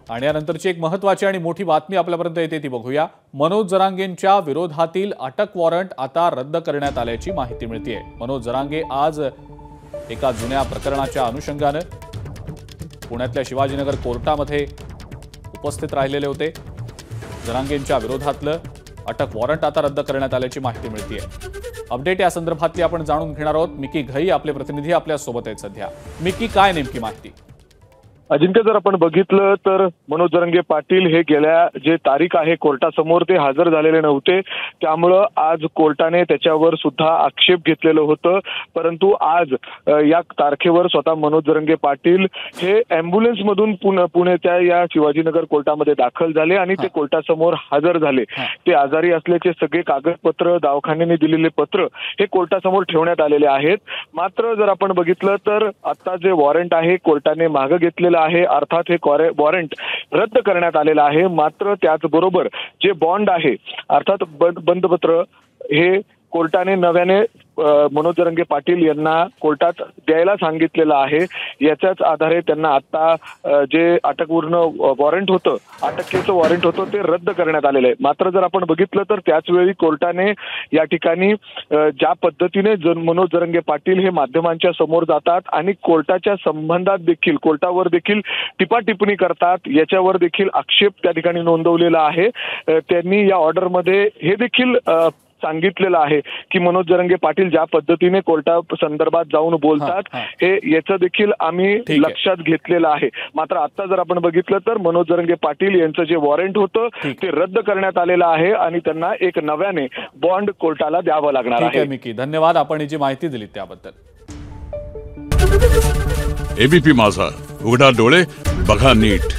आणि यानंतरची एक महत्त्वाची आणि मोठी बातमी आपल्यापर्यंत येते ती बघूया। मनोज जरांगेंच्या विरोधातील अटक वॉरंट आता रद्द करण्यात आल्याची माहिती मिळतेय। मनोज जरांगे आज एका जुन्या प्रकरणाच्या अनुषंगाने पुण्यातल्या शिवाजीनगर कोर्टामध्ये उपस्थित राहिलेले होते। जरांगेंच्या विरोधातलं अटक वॉरंट आता रद्द करण्यात आल्याची माहिती मिळतेय। अपडेट या संदर्भातली आपण जाणून घेणार आहोत। मिकी घई आपले प्रतिनिधी आपल्या सोबत आहेत सध्या। मिकी, काय नेमकी माहिती? अजिंक्य, जर आपण बघितलं तर मनोज जरांगे पाटील हे गेल्या जे तारीख आहे कोर्टासमोर ते हजर झालेले नव्हते, त्यामुळं आज कोर्टाने त्याच्यावर सुद्धा आक्षेप घेतलेलं होतं। परंतु आज या तारखेवर स्वतः मनोज जरांगे पाटील हे अँब्युलन्स मधून पुण्याच्या या शिवाजीनगर कोर्टामध्ये दाखल झाले आणि ते कोर्टासमोर हजर झाले। ते आजारी असल्याचे सगळे कागदपत्र, दवाखान्याने दिलेले पत्र हे कोर्टासमोर ठेवण्यात आलेले आहेत। मात्र जर आपण बघितलं तर आता जे वॉरंट आहे कोर्टाने मागे घेतलेलं आहे, अर्थात हे वॉरंट रद्द करण्यात आलेलं आहे। मात्र त्याचबरोबर जे बॉन्ड आहे अर्थात बंधपत्र हे कोर्टाने नव्याने मनोज जरांगे पाटील यांना कोर्टात द्यायला सांगितलेलं आहे। याच्याच आधारे त्यांना आता जे अटकपूर्ण वॉरंट होतं, अटकेचं वॉरंट होतं ते रद्द करण्यात आलेलं आहे। मात्र जर आपण बघितलं तर त्याच वेळी कोर्टाने या ठिकाणी ज्या पद्धतीने मनोज जरांगे पाटील हे माध्यमांच्या समोर जातात आणि कोर्टाच्या संबंधात देखील कोर्टावर देखील टिप्पणी करतात, याच्यावर देखील आक्षेप त्या ठिकाणी नोंदवलेला आहे। त्यांनी या ऑर्डरमध्ये हे देखील सांगितलेलं आहे की मनोज जरांगे पाटील ज्या पद्धतीने कोर्टा संदर्भात जाऊन बोलतात हे याचं देखील आम्ही लक्षात घेतलेलं आहे। मात्र आता जर आपण बघितलं तर मनोज जरांगे पाटील यांचं जे वॉरंट होतं ते रद्द करण्यात आलेलं आहे आणि त्यांना एक नव्याने बॉन्ड कोर्टाला द्यावं लागणार आहे। मिकी, धन्यवाद आपण जी माहिती दिली त्याबद्दल। एबीपी माझा, उघडा डोळे बघा नीट।